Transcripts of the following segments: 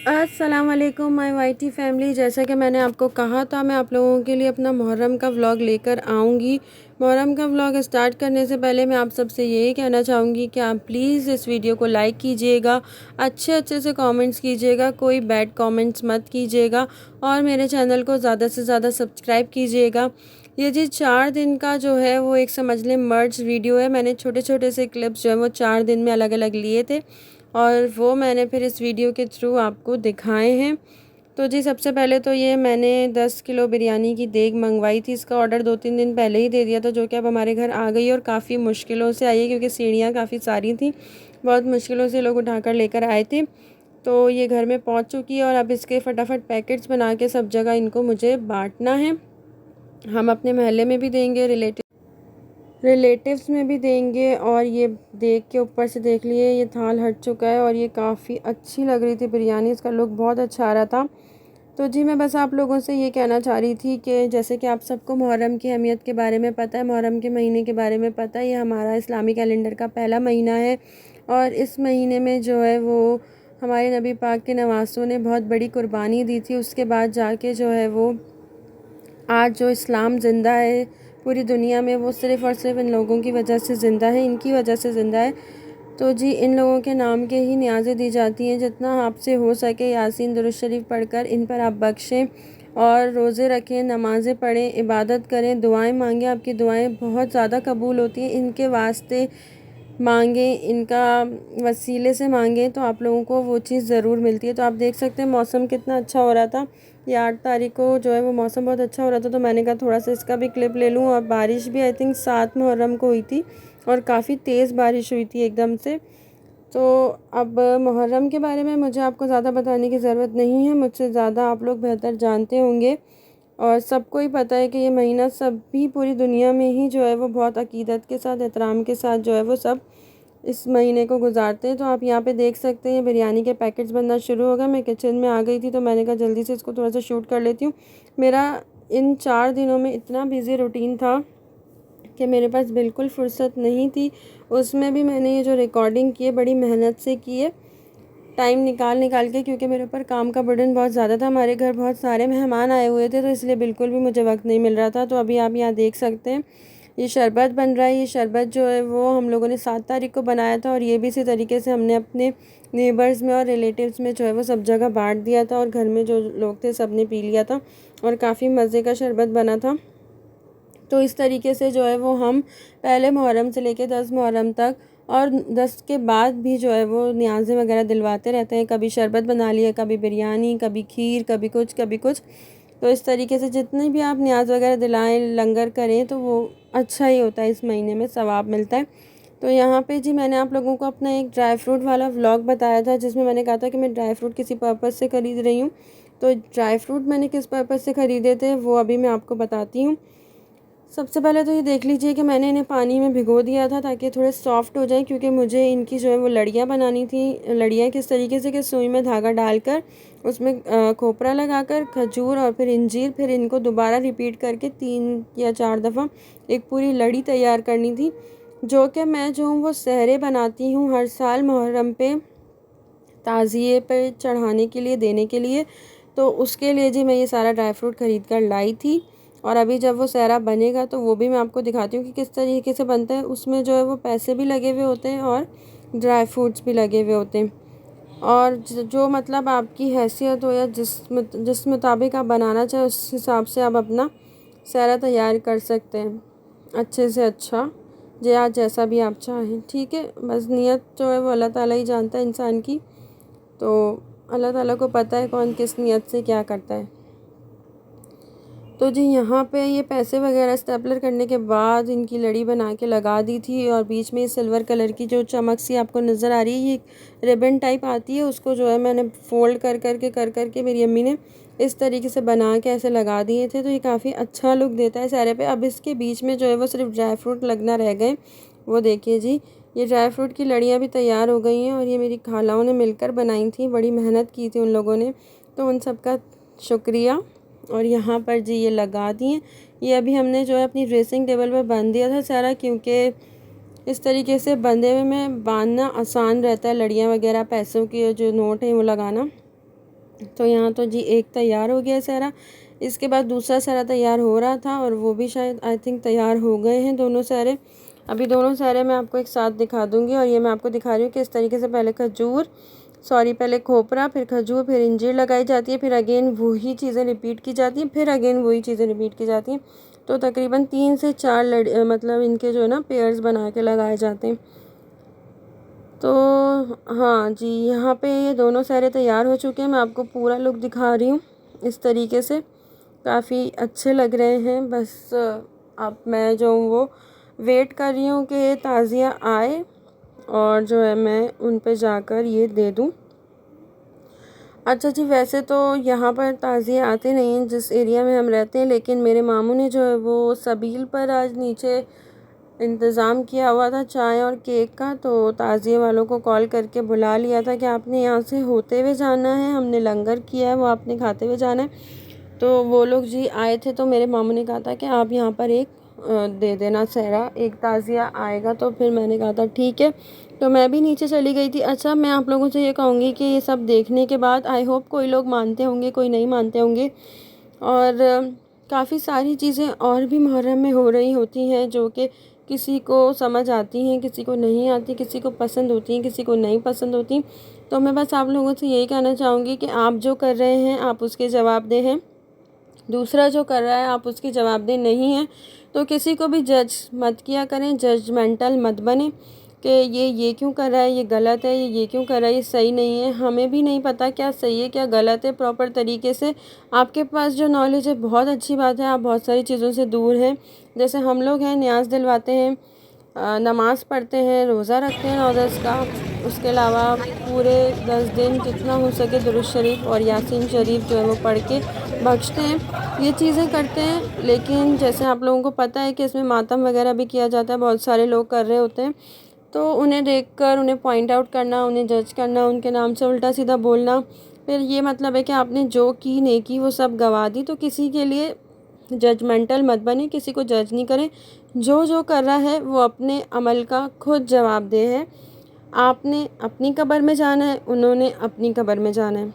अस्सलाम वालेकुम my YT family. जैसा कि मैंने आपको कहा था, मैं आप लोगों के लिए अपना मुहर्रम का व्लॉग लेकर आऊँगी। मुहर्रम का व्लॉग स्टार्ट करने से पहले मैं आप सबसे यही कहना चाहूँगी कि आप प्लीज़ इस वीडियो को लाइक कीजिएगा, अच्छे अच्छे से कमेंट्स कीजिएगा, कोई बैड कमेंट्स मत कीजिएगा और मेरे चैनल को ज़्यादा से ज़्यादा सब्सक्राइब कीजिएगा। ये जी 4 दिन का जो है वो एक समझ लें मर्ज वीडियो है। मैंने छोटे छोटे से क्लिप्स जो है वो 4 दिन में अलग अलग लिए थे और वो मैंने फिर इस वीडियो के थ्रू आपको दिखाए हैं। तो जी सबसे पहले तो ये मैंने 10 किलो बिरयानी की देग मंगवाई थी। इसका ऑर्डर 2-3 दिन पहले ही दे दिया था, जो कि अब हमारे घर आ गई और काफ़ी मुश्किलों से आई है क्योंकि सीढ़ियाँ काफ़ी सारी थी। बहुत मुश्किलों से लोग उठाकर लेकर आए थे। तो ये घर में पहुंच चुकी है और अब इसके फटाफट पैकेट्स बना के सब जगह इनको मुझे बांटना है। हम अपने मोहल्ले में भी देंगे, रिलेटिव्स में भी देंगे। और ये देख के ऊपर से देख लिए, ये थाल हट चुका है और ये काफ़ी अच्छी लग रही थी बिरयानी, इसका लुक बहुत अच्छा आ रहा था। तो जी मैं बस आप लोगों से ये कहना चाह रही थी कि जैसे कि आप सबको मुहर्रम की अहमियत के बारे में पता है, मुहर्रम के महीने के बारे में पता है, ये हमारा इस्लामी कैलेंडर का पहला महीना है और इस महीने में जो है वो हमारे नबी पाक के नवासों ने बहुत बड़ी कुर्बानी दी थी। उसके बाद जाके जो है वो आज जो इस्लाम ज़िंदा है पूरी दुनिया में, वो सिर्फ़ और सिर्फ इन लोगों की वजह से ज़िंदा है, इनकी वजह से ज़िंदा है। तो जी इन लोगों के नाम के ही न्याज़ें दी जाती हैं। जितना आपसे हो सके यासीन दुरूद शरीफ पढ़कर इन पर आप बख्शें और रोज़े रखें, नमाज़ें पढ़ें, इबादत करें, दुआएं मांगें। आपकी दुआएं बहुत ज़्यादा कबूल होती हैं। इनके वास्ते मांगें, इनका वसीले से मांगें तो आप लोगों को वो चीज़ ज़रूर मिलती है। तो आप देख सकते हैं मौसम कितना अच्छा हो रहा था। ये 8 तारीख को जो है वो मौसम बहुत अच्छा हो रहा था, तो मैंने कहा थोड़ा सा इसका भी क्लिप ले लूँ। और बारिश भी आई थिंक 7 मुहर्रम को हुई थी और काफ़ी तेज़ बारिश हुई थी एकदम से। तो अब मुहर्रम के बारे में मुझे आपको ज़्यादा बताने की ज़रूरत नहीं है, मुझसे ज़्यादा आप लोग बेहतर जानते होंगे और सबको ही पता है कि ये महीना सभी पूरी दुनिया में ही जो है वो बहुत अकीदत के साथ, एहतराम के साथ जो है वो सब इस महीने को गुजारते हैं। तो आप यहाँ पे देख सकते हैं बिरयानी के पैकेट्स बनना शुरू हो गए। मैं किचन में आ गई थी तो मैंने कहा जल्दी से इसको थोड़ा सा शूट कर लेती हूँ। मेरा इन 4 दिनों में इतना बिज़ी रूटीन था कि मेरे पास बिल्कुल फुर्सत नहीं थी। उसमें भी मैंने ये जो रिकॉर्डिंग की है बड़ी मेहनत से की है, टाइम निकाल निकाल के, क्योंकि मेरे ऊपर काम का बर्डन बहुत ज़्यादा था। हमारे घर बहुत सारे मेहमान आए हुए थे तो इसलिए बिल्कुल भी मुझे वक्त नहीं मिल रहा था। तो अभी आप यहाँ देख सकते हैं ये शरबत बन रहा है। ये शरबत जो है वो हम लोगों ने 7 तारीख को बनाया था और ये भी इसी तरीके से हमने अपने नेबर्स में और रिलेटिव्स में जो है वो सब जगह बांट दिया था और घर में जो लोग थे सब ने पी लिया था और काफ़ी मज़े का शरबत बना था। तो इस तरीके से जो है वो हम पहले मुहर्रम से लेकर 10 मुहर्रम तक और 10 के बाद भी जो है वो न्याज़ें वगैरह दिलवाते रहते हैं। कभी शरबत बना लिया, कभी बिरयानी, कभी खीर, कभी कुछ कभी कुछ। तो इस तरीके से जितने भी आप न्याज़ वगैरह दिलाएं, लंगर करें तो वो अच्छा ही होता है, इस महीने में सवाब मिलता है। तो यहाँ पे जी मैंने आप लोगों को अपना एक ड्राई फ्रूट वाला व्लॉग बताया था जिसमें मैंने कहा था कि मैं ड्राई फ्रूट किसी पर्पज़ से ख़रीद रही हूँ। तो ड्राई फ्रूट मैंने किस पर्पज़ से ख़रीदे थे वो अभी मैं आपको बताती हूँ। सबसे पहले तो ये देख लीजिए कि मैंने इन्हें पानी में भिगो दिया था ताकि थोड़े सॉफ्ट हो जाएं, क्योंकि मुझे इनकी जो है वो लड़ियाँ बनानी थी। लड़ियाँ किस तरीके से कि सुई में धागा डालकर उसमें खोपरा लगाकर खजूर और फिर इंजीर, फिर इनको दोबारा रिपीट करके 3 या 4 दफ़ा एक पूरी लड़ी तैयार करनी थी, जो कि मैं जो हूँ वो सहरे बनाती हूँ हर साल मुहर्रम पे ताज़िए पे चढ़ाने के लिए, देने के लिए। तो उसके लिए जी मैं ये सारा ड्राई फ्रूट ख़रीद कर लाई थी और अभी जब वो सहरा बनेगा तो वो भी मैं आपको दिखाती हूँ कि किस तरीके से बनता है। उसमें जो है वो पैसे भी लगे हुए होते हैं और ड्राई फ्रूट्स भी लगे हुए होते हैं। और जो मतलब आपकी हैसियत हो या जिस मुताबिक आप बनाना चाहें उस हिसाब से आप अपना सहरा तैयार कर सकते हैं, अच्छे से अच्छा या जैसा भी आप चाहें। ठीक है, बस नियत जो है वो अल्लाह ताला ही जानता है इंसान की। तो अल्लाह ताला को पता है कौन किस नियत से क्या करता है। तो जी यहाँ पे ये पैसे वगैरह स्टेपलर करने के बाद इनकी लड़ी बना के लगा दी थी और बीच में सिल्वर कलर की जो चमक सी आपको नज़र आ रही है, ये रिबन टाइप आती है, उसको जो है मैंने फ़ोल्ड कर के मेरी अम्मी ने इस तरीके से बना के ऐसे लगा दिए थे। तो ये काफ़ी अच्छा लुक देता है सहरे पे। अब इसके बीच में जो है वो सिर्फ ड्राई फ्रूट लगना रह गए। वो देखिए जी, ये ड्राई फ्रूट की लड़ियाँ भी तैयार हो गई हैं और ये मेरी खालाओं ने मिलकर बनाई थी, बड़ी मेहनत की थी उन लोगों ने, तो उन सब का शुक्रिया। और यहाँ पर जी ये लगा दिए। ये अभी हमने जो है अपनी ड्रेसिंग टेबल पर बांध दिया था सारा, क्योंकि इस तरीके से बंधे हुए में बांधना आसान रहता है, लड़ियाँ वगैरह पैसों के जो नोट हैं वो लगाना। तो यहाँ तो जी एक तैयार हो गया सहरा, इसके बाद दूसरा सहरा तैयार हो रहा था और वो भी शायद आई थिंक तैयार हो गए हैं दोनों सहरे। अभी दोनों सहरे मैं आपको एक साथ दिखा दूँगी। और ये मैं आपको दिखा रही हूँ कि इस तरीके से पहले खोपरा, फिर खजूर, फिर इंजीर लगाई जाती है, फिर अगेन वही चीज़ें रिपीट की जाती हैं, फिर अगेन वही चीज़ें रिपीट की जाती हैं। तो तकरीबन 3 से 4 मतलब इनके जो है ना पेयर्स बना के लगाए जाते हैं। तो हाँ जी, यहाँ पे ये दोनों सहरे तैयार हो चुके हैं। मैं आपको पूरा लुक दिखा रही हूँ इस तरीके से, काफ़ी अच्छे लग रहे हैं। बस अब मैं जो हूँ वो वेट कर रही हूँ कि ताज़िया आए और जो है मैं उन पे जाकर ये दे दूँ। अच्छा जी, वैसे तो यहाँ पर ताज़िए आते नहीं हैं जिस एरिया में हम रहते हैं, लेकिन मेरे मामू ने जो है वो सबील पर आज नीचे इंतज़ाम किया हुआ था चाय और केक का। तो ताज़िए वालों को कॉल करके बुला लिया था कि आपने यहाँ से होते हुए जाना है, हमने लंगर किया है वो आपने खाते हुए जाना है। तो वो लोग जी आए थे, तो मेरे मामू ने कहा था कि आप यहाँ पर एक दे देना सहरा, एक ताज़िया आएगा। तो फिर मैंने कहा था ठीक है, तो मैं भी नीचे चली गई थी। अच्छा, मैं आप लोगों से ये कहूँगी कि ये सब देखने के बाद आई होप कोई लोग मानते होंगे, कोई नहीं मानते होंगे। और काफ़ी सारी चीज़ें और भी मुहर्रम में हो रही होती हैं जो कि किसी को समझ आती हैं, किसी को नहीं आती, किसी को पसंद होती हैं, किसी को नहीं पसंद होती। तो मैं बस आप लोगों से यही कहना चाहूँगी कि आप जो कर रहे हैं आप उसके जवाबदेह हैं, दूसरा जो कर रहा है आप उसकी जवाबदेह नहीं हैं। तो किसी को भी जज मत किया करें, जजमेंटल मत बने कि ये क्यों कर रहा है, ये गलत है, ये क्यों कर रहा है, ये सही नहीं है। हमें भी नहीं पता क्या सही है क्या गलत है प्रॉपर तरीके से। आपके पास जो नॉलेज है बहुत अच्छी बात है, आप बहुत सारी चीज़ों से दूर हैं। जैसे हम लोग हैं, न्याज़ दिलवाते हैं, नमाज़ पढ़ते हैं, रोज़ा रखते हैं 9-10 का। उसके अलावा पूरे 10 दिन जितना हो सके दुरूद शरीफ और यासीन शरीफ जो है वो पढ़ के बख्शते हैं, ये चीज़ें करते हैं। लेकिन जैसे आप लोगों को पता है कि इसमें मातम वगैरह भी किया जाता है, बहुत सारे लोग कर रहे होते हैं। तो उन्हें देखकर उन्हें पॉइंट आउट करना, उन्हें जज करना, उनके नाम से उल्टा सीधा बोलना, फिर ये मतलब है कि आपने जो की नेकी वो सब गवा दी। तो किसी के लिए जजमेंटल मत बने, किसी को जज नहीं करें। जो कर रहा है वो अपने अमल का खुद जवाबदेह है। आपने अपनी कब्र में जाना है, उन्होंने अपनी कब्र में जाना है।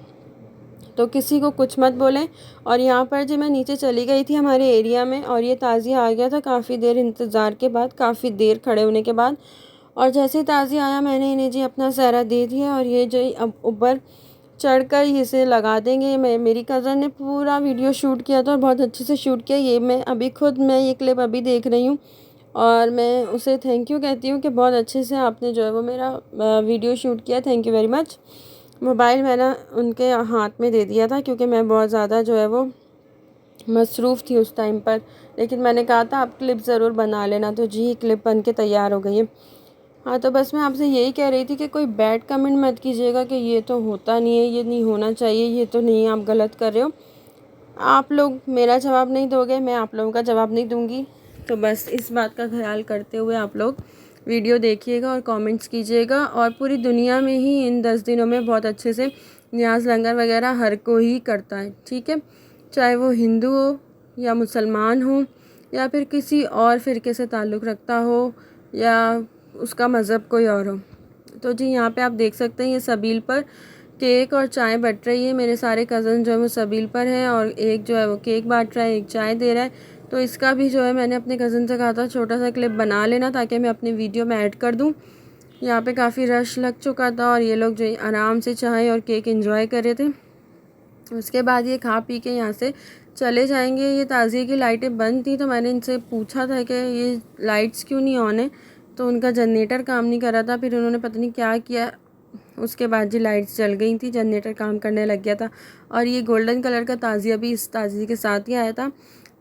तो किसी को कुछ मत बोलें। और यहाँ पर जी मैं नीचे चली गई थी हमारे एरिया में, और ये ताज़िया आ गया था काफ़ी देर इंतज़ार के बाद, काफ़ी देर खड़े होने के बाद। और जैसे ही ताज़िया आया मैंने इन्हें जी अपना सहरा दे दिया, और ये जो अब ऊपर चढ़कर इसे लगा देंगे। मेरी कज़न ने पूरा वीडियो शूट किया था और बहुत अच्छे से शूट किया। ये मैं ये क्लिप अभी देख रही हूँ, और मैं उसे थैंक यू कहती हूँ कि बहुत अच्छे से आपने जो है वो मेरा वीडियो शूट किया, thank you very much. Mobile मैंने उनके हाथ में दे दिया था क्योंकि मैं बहुत ज़्यादा जो है वो मसरूफ़ थी उस टाइम पर, लेकिन मैंने कहा था आप क्लिप ज़रूर बना लेना। तो जी क्लिप बन के तैयार हो गई है। हाँ, तो बस मैं आपसे यही कह रही थी कि कोई बैड कमेंट मत कीजिएगा कि ये तो होता नहीं है, ये नहीं होना चाहिए, ये तो नहीं, आप गलत कर रहे हो। आप लोग मेरा जवाब नहीं दोगे, मैं आप लोगों का जवाब नहीं दूंगी। तो बस इस बात का ख्याल करते हुए आप लोग वीडियो देखिएगा और कमेंट्स कीजिएगा। और पूरी दुनिया में ही इन 10 दिनों में बहुत अच्छे से न्याज़ लंगर वगैरह हर कोई करता है, ठीक है, चाहे वो हिंदू हो या मुसलमान हो या फिर किसी और फ़िरके से ताल्लुक़ रखता हो या उसका मज़हब कोई और हो। तो जी यहाँ पे आप देख सकते हैं ये सबील पर केक और चाय बट रही है। मेरे सारे कज़न जो है वो सबील पर हैं, और एक जो है वो केक बांट रहा है, एक चाय दे रहा है। तो इसका भी जो है मैंने अपने कज़न से कहा था छोटा सा क्लिप बना लेना ताकि मैं अपनी वीडियो में ऐड कर दूँ। यहाँ पे काफ़ी रश लग चुका था और ये लोग जो आराम से चाय और केक एंजॉय कर रहे थे। उसके बाद ये खा पी के यहाँ से चले जाएंगे। ये ताज़िए की लाइटें बंद थी, तो मैंने इनसे पूछा था कि ये लाइट्स क्यों नहीं ऑन है, तो उनका जनरेटर काम नहीं कर रहा था। फिर उन्होंने पता नहीं क्या किया, उसके बाद जी लाइट्स जल गई थी, जनरेटर काम करने लग गया था। और ये गोल्डन कलर का ताज़िया भी इस ताज़िए के साथ ही आया था।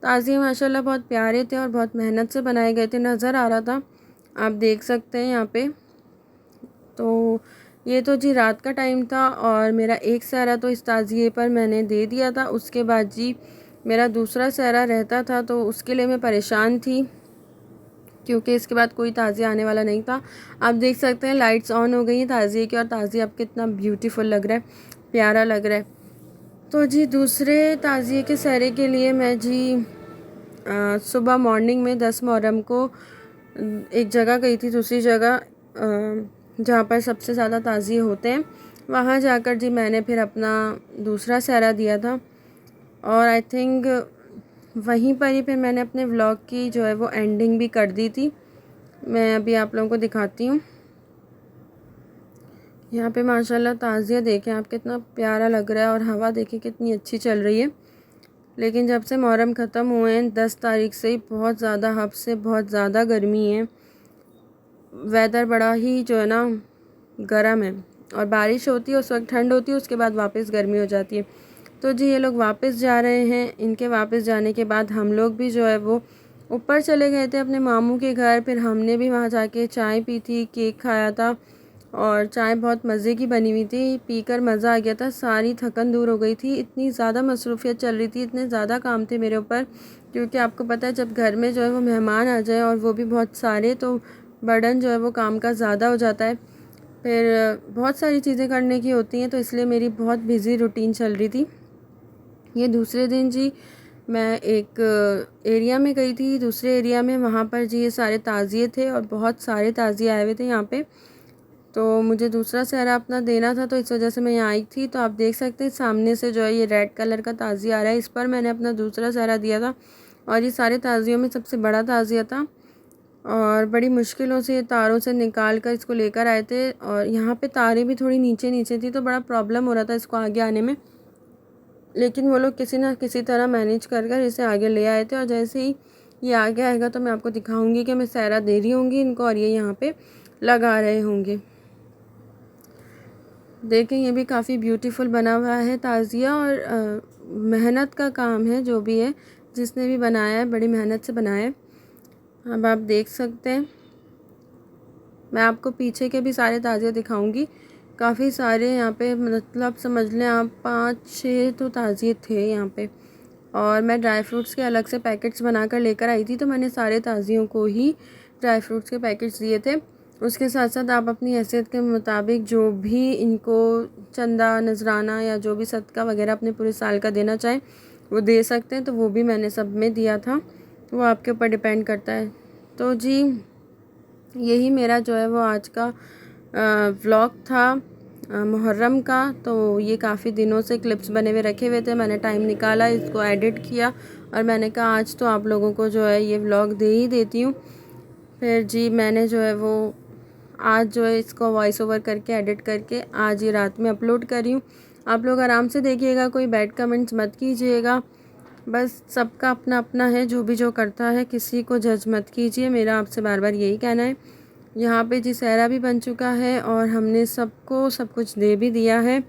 ताज़िए माशाल्लाह बहुत प्यारे थे और बहुत मेहनत से बनाए गए थे, नज़र आ रहा था, आप देख सकते हैं यहाँ पे। तो ये तो जी रात का टाइम था और मेरा एक सहरा तो इस ताज़िए पर मैंने दे दिया था। उसके बाद जी मेरा दूसरा सहरा रहता था, तो उसके लिए मैं परेशान थी क्योंकि इसके बाद कोई ताज़िया आने वाला नहीं था। आप देख सकते हैं लाइट्स ऑन हो गई हैं ताज़िए की, और ताज़िया अब कितना ब्यूटीफुल लग रहा है, प्यारा लग रहा है। तो जी दूसरे ताज़िए के सहरे के लिए मैं जी सुबह मॉर्निंग में 10 मुहर्रम को एक जगह गई थी, दूसरी जगह जहाँ पर सबसे ज़्यादा ताज़िए होते हैं। वहाँ जाकर जी मैंने फिर अपना दूसरा सहरा दिया था और आई थिंक वहीं पर ही फिर मैंने अपने व्लॉग की जो है वो एंडिंग भी कर दी थी। मैं अभी आप लोगों को दिखाती हूँ। यहाँ पे माशाल्लाह ताज़िया देखें आप, कितना प्यारा लग रहा है और हवा देखिए कितनी अच्छी चल रही है। लेकिन जब से मुहर्रम ख़त्म हुए हैं 10 तारीख से ही बहुत ज़्यादा हद से बहुत ज़्यादा गर्मी है। वेदर बड़ा ही जो है ना गर्म है और बारिश होती है उस वक्त ठंड होती है, उसके बाद वापस गर्मी हो जाती है। तो जी ये लोग वापस जा रहे हैं। इनके वापस जाने के बाद हम लोग भी जो है वो ऊपर चले गए थे अपने मामू के घर। फिर हमने भी वहाँ जाके चाय पी थी, केक खाया था और चाय बहुत मज़े की बनी हुई थी। पीकर मज़ा आ गया था, सारी थकन दूर हो गई थी। इतनी ज़्यादा मसरूफ़ियत चल रही थी, इतने ज़्यादा काम थे मेरे ऊपर, क्योंकि आपको पता है जब घर में जो है वो मेहमान आ जाए और वो भी बहुत सारे, तो बर्डन जो है वो काम का ज़्यादा हो जाता है। फिर बहुत सारी चीज़ें करने की होती हैं, तो इसलिए मेरी बहुत बिज़ी रूटीन चल रही थी। ये दूसरे दिन जी मैं एक एरिया में गई थी, दूसरे एरिया में, वहाँ पर जी ये सारे ताज़िए थे और बहुत सारे ताज़िए आए हुए थे यहाँ पे। तो मुझे दूसरा सहरा अपना देना था, तो इस वजह से मैं यहाँ आई थी। तो आप देख सकते हैं सामने से जो है ये रेड कलर का ताज़िया आ रहा है, इस पर मैंने अपना दूसरा सहरा दिया था और ये सारे ताज़ियों में सबसे बड़ा ताज़िया था और बड़ी मुश्किलों से ये तारों से निकाल कर इसको लेकर आए थे। और यहाँ पे तारें भी थोड़ी नीचे नीचे थी, तो बड़ा प्रॉब्लम हो रहा था इसको आगे आने में, लेकिन वो लोग किसी ना किसी तरह मैनेज कर कर इसे आगे ले आए थे। और जैसे ही ये आगे आएगा तो मैं आपको दिखाऊंगी कि मैं सहरा दे रही होंगी इनको और ये यहाँ पे लगा रहे होंगे। देखें ये भी काफ़ी ब्यूटीफुल बना हुआ है ताज़िया और मेहनत का काम है, जो भी है जिसने भी बनाया है बड़ी मेहनत से बनाया है। अब आप देख सकते हैं, मैं आपको पीछे के भी सारे ताज़िए दिखाऊंगी। काफ़ी सारे यहाँ पे, मतलब समझ लें आप 5-6 तो ताज़िए थे यहाँ पे। और मैं ड्राई फ्रूट्स के अलग से पैकेट्स बनाकर लेकर आई थी, तो मैंने सारे ताज़ियों को ही ड्राई फ्रूट्स के पैकेट्स दिए थे। उसके साथ साथ आप अपनी हैसियत के मुताबिक जो भी इनको चंदा, नजराना या जो भी सदका वगैरह अपने पूरे साल का देना चाहें वो दे सकते हैं। तो वो भी मैंने सब में दिया था, वो आपके ऊपर डिपेंड करता है। तो जी यही मेरा जो है वो आज का व्लॉग था मुहर्रम का। तो ये काफ़ी दिनों से क्लिप्स बने हुए रखे हुए थे, मैंने टाइम निकाला, इसको एडिट किया और मैंने कहा आज तो आप लोगों को जो है ये व्लॉग दे ही देती हूँ। फिर जी मैंने जो है वो आज जो है इसको वॉइस ओवर करके एडिट करके आज ही रात में अपलोड कर रही हूँ। आप लोग आराम से देखिएगा, कोई बैड कमेंट्स मत कीजिएगा। बस सबका अपना अपना है, जो भी जो करता है, किसी को जज मत कीजिए, मेरा आपसे बार बार यही कहना है। यहाँ पे जी सहरा भी बन चुका है और हमने सबको सब कुछ दे भी दिया है।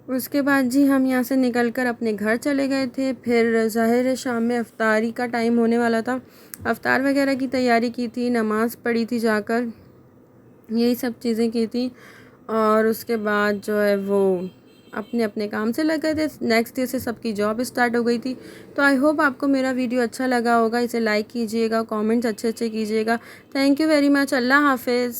उसके बाद जी हम यहाँ से निकल कर अपने घर चले गए थे। फिर ज़ाहिर है शाम में अफ्तारी का टाइम होने वाला था, अफ्तार वगैरह की तैयारी की थी, नमाज़ पढ़ी थी जाकर, यही सब चीज़ें की थी। और उसके बाद जो है वो अपने अपने काम से लग गए थे। नेक्स्ट डे से सबकी जॉब स्टार्ट हो गई थी। तो आई होप आपको मेरा वीडियो अच्छा लगा होगा, इसे लाइक कीजिएगा, कमेंट्स अच्छे अच्छे कीजिएगा। Thank you very much. अल्लाह हाफिज़।